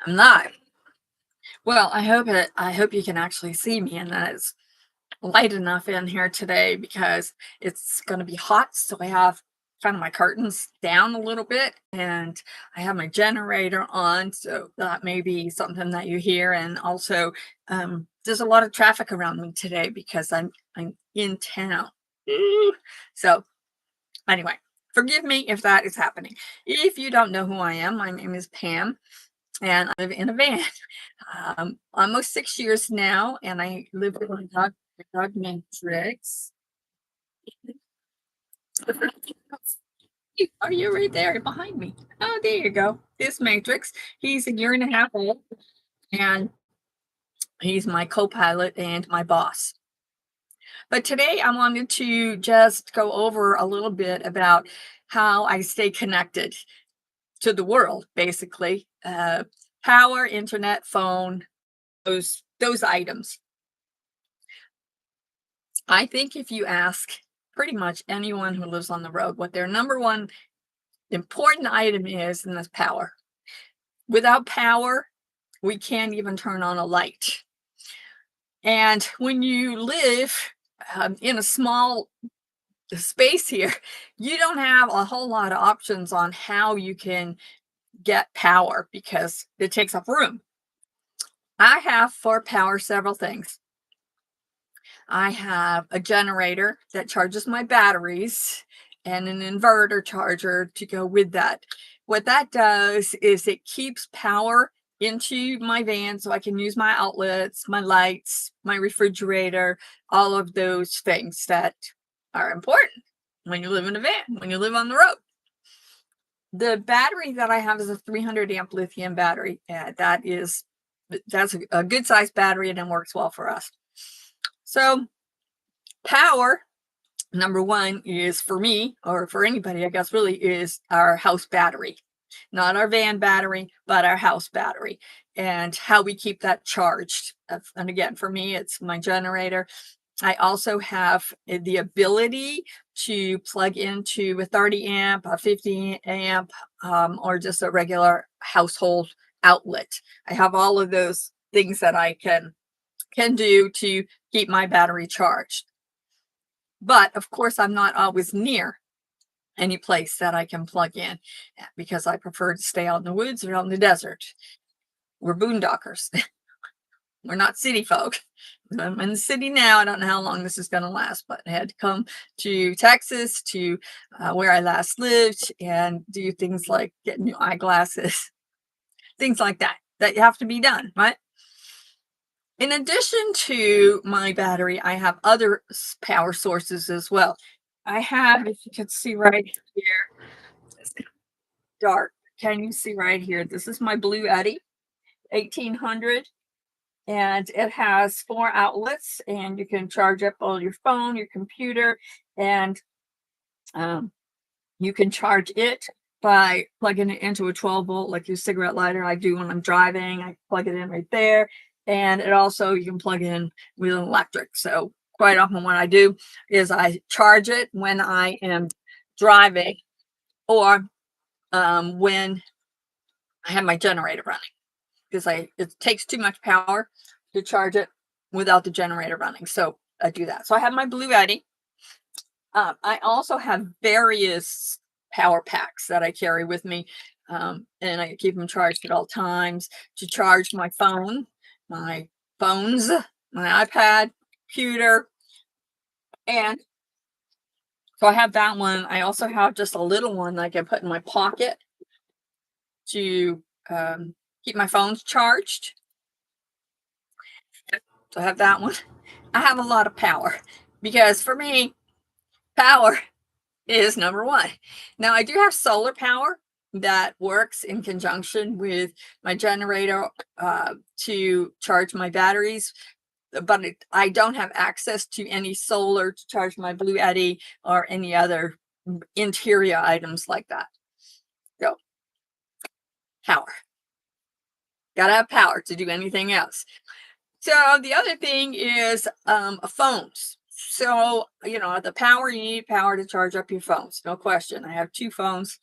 I'm not. Well, I hope you can actually see me and that it's light enough in here today because it's going to be hot. So I have kind of my curtains down a little bit and I have my generator on. So that may be something that you hear. And also, there's a lot of traffic around me today because I'm in town. Ooh. So anyway, forgive me if that is happening. If you don't know who I am, my name is Pam and I live in a van. Almost 6 years now, and I live with my dog named Trix. Oh, you're right there behind me. Oh, there you go. This Matrix. He's a year and a half old, and he's my co-pilot and my boss. But today I wanted to just go over a little bit about how I stay connected to the world, basically. Power, internet, phone, those items. I think if you ask pretty much anyone who lives on the road what their number one important item is, and that's power. Without power, we can't even turn on a light. And when you live in a small space here, you don't have a whole lot of options on how you can get power because it takes up room. I have for power several things. I have a generator that charges my batteries and an inverter charger to go with that. What that does is it keeps power into my van so I can use my outlets, my lights, my refrigerator, all of those things that are important when you live in a van, when you live on the road. The battery that I have is a 300 amp lithium battery. That's a good sized battery and it works well for us. So power, number one, is for me, or for anybody, I guess, really is our house battery. Not our van battery, but our house battery. And how we keep that charged. And again, for me, it's my generator. I also have the ability to plug into a 30 amp, a 50 amp, or just a regular household outlet. I have all of those things that I can do to keep my battery charged. But of course, I'm not always near any place that I can plug in because I prefer to stay out in the woods or out in the desert. We're boondockers. We're not city folk. I'm in the city now. I don't know how long this is going to last, but I had to come to Texas to where I last lived and do things like get new eyeglasses, things like that have to be done, right? In addition to my battery, I have other power sources as well. I have, if you can see right here, it's dark. Can you see right here? This is my Blue Eddy 1800, and it has 4 outlets, and you can charge up on your phone, your computer, and you can charge it by plugging it into a 12 volt, like your cigarette lighter. I do when I'm driving. I plug it in right there. And it also, you can plug in with an electric. So quite often what I do is I charge it when I am driving or when I have my generator running, because it takes too much power to charge it without the generator running. So I do that. So I have my Blue Eddy. I also have various power packs that I carry with me, and I keep them charged at all times to charge my phone, my phones, my iPad, computer, and so I have that one. I also have just a little one that I can put in my pocket to keep my phones charged. So I have that one. I have a lot of power because for me, power is number one. Now, I do have solar power that works in conjunction with my generator to charge my batteries, but I don't have access to any solar to charge my Blue Eddy or any other interior items like that. So, power. Gotta have power to do anything else. So the other thing is phones. So, the power, you need power to charge up your phones. No question. I have 2 phones.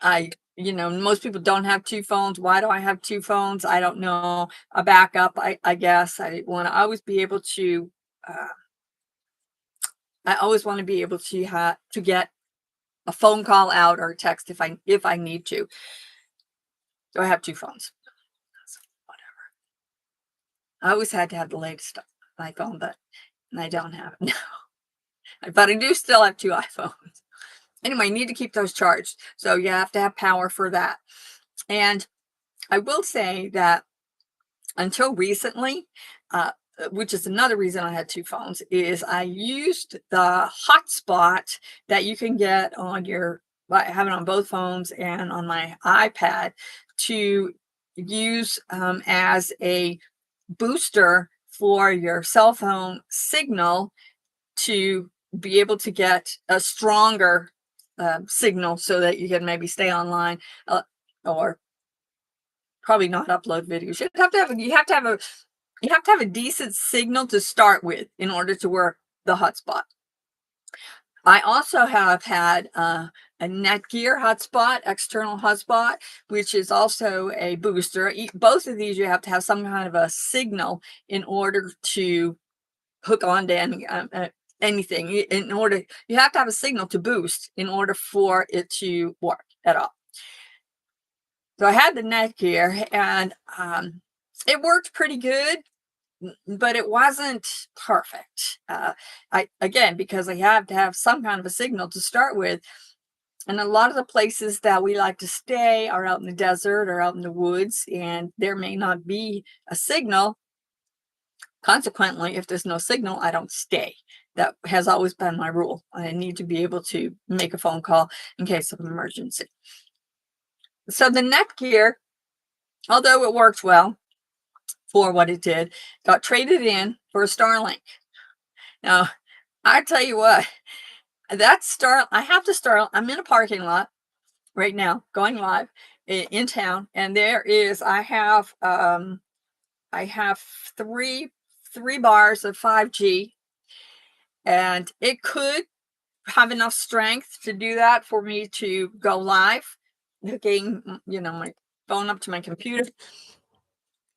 I most people don't have two phones. Why do I have two phones? I don't know. A backup, I guess. I want to always be able to. I always want to be able to get a phone call out or a text if I need to. So I have two phones. So whatever. I always had to have the latest iPhone, but I don't have it now. But I do still have two iPhones. Anyway, you need to keep those charged. So you have to have power for that. And I will say that until recently, which is another reason I had two phones, is I used the hotspot that you can get on I have it on both phones and on my iPad to use as a booster for your cell phone signal to be able to get a stronger signal so that you can maybe stay online or probably not upload videos. You have to have a decent signal to start with in order to work the hotspot. I also have had a Netgear hotspot, external hotspot, which is also a booster. Both of these, you have to have some kind of a signal in order to hook on to anything. You have to have a signal to boost in order for it to work at all. So I had the Netgear, and it worked pretty good, but it wasn't perfect. Because I have to have some kind of a signal to start with. And a lot of the places that we like to stay are out in the desert or out in the woods, and there may not be a signal. Consequently, if there's no signal, I don't stay. That has always been my rule. I need to be able to make a phone call in case of an emergency. So the Netgear, although it worked well for what it did, got traded in for a Starlink. Now, I tell you what, I have the Starlink. I'm in a parking lot right now, going live in town, and I have three bars of 5G, and it could have enough strength to do that for me to go live, hooking, my phone up to my computer,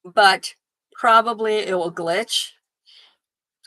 but probably it will glitch.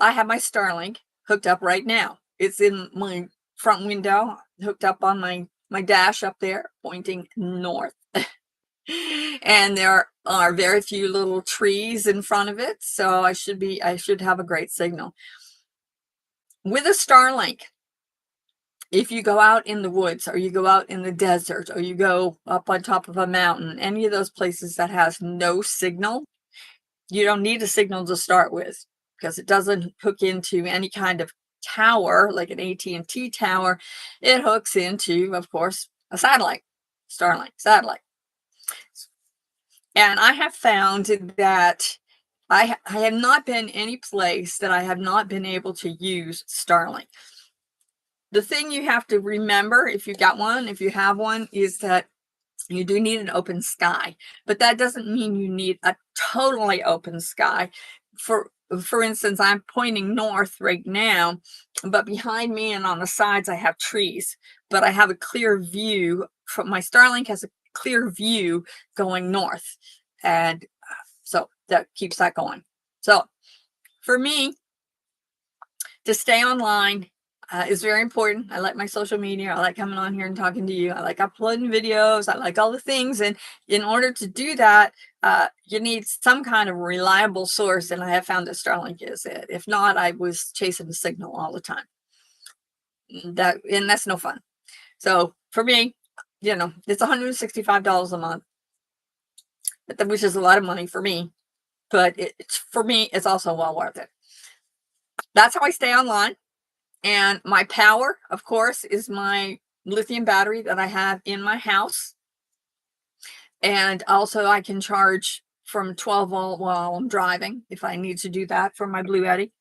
I have my Starlink hooked up right now. It's in my front window, hooked up on my dash up there, pointing north. And there are very few little trees in front of it, so I should have a great signal. With a Starlink, if you go out in the woods or you go out in the desert or you go up on top of a mountain, any of those places that has no signal, you don't need a signal to start with because it doesn't hook into any kind of tower like an AT&T tower. It hooks into, of course, a satellite, Starlink satellite. And I have found that I have not been any place that I have not been able to use Starlink. The thing you have to remember, if you have one, is that you do need an open sky, but that doesn't mean you need a totally open sky. For instance, I'm pointing north right now, but behind me and on the sides, I have trees, but I have a clear view from my Starlink has a clear view going north. And so that keeps that going. So for me to stay online, is very important. I like my social media. I like coming on here and talking to you. I like uploading videos. I like all the things. And in order to do that, you need some kind of reliable source. And I have found that Starlink is it. If not, I was chasing the signal all the time. And that's no fun. So for me, it's $165 a month, which is a lot of money for me. But for me, it's also well worth it. That's how I stay online. And my power, of course, is my lithium battery that I have in my house. And also I can charge from 12 volt while I'm driving if I need to do that for my Blue Yeti.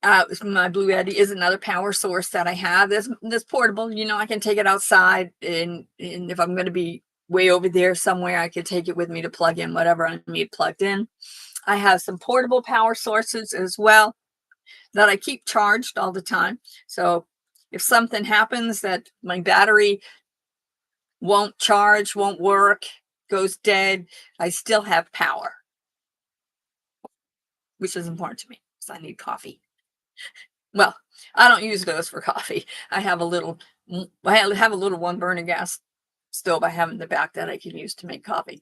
My Blue Yeti is another power source that I have. This portable, I can take it outside, and if I'm going to be way over there somewhere, I could take it with me to plug in whatever I need plugged in. I have some portable power sources as well that I keep charged all the time. So if something happens that my battery won't charge, won't work, goes dead, I still have power, which is important to me because I need coffee. Well, I don't use those for coffee. I have a little, I have a little one burner gas stove I have in the back that I can use to make coffee.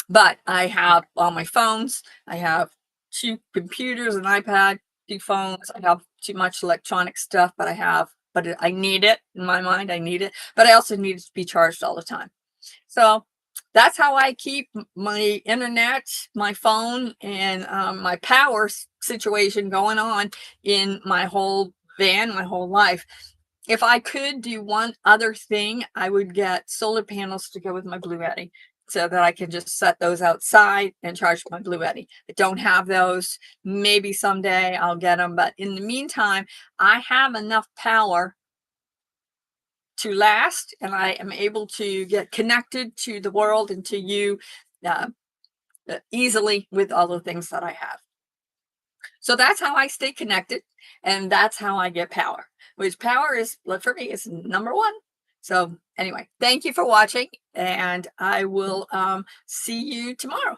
But I have all my phones. I have 2 computers, an iPad, 2 phones. I have too much electronic stuff, but I need it in my mind. I need it, but I also need it to be charged all the time. So that's how I keep my internet, my phone, and my power situation going on in my whole van, my whole life. If I could do one other thing, I would get solar panels to go with my Blue Yeti so that I can just set those outside and charge my Blue Yeti. I don't have those. Maybe someday I'll get them, but in the meantime, I have enough power to last, and I am able to get connected to the world and to you uh, easily with all the things that I have. So that's how I stay connected, and that's how I get power, which power is, for me, is number one. So anyway, thank you for watching, and I will see you tomorrow.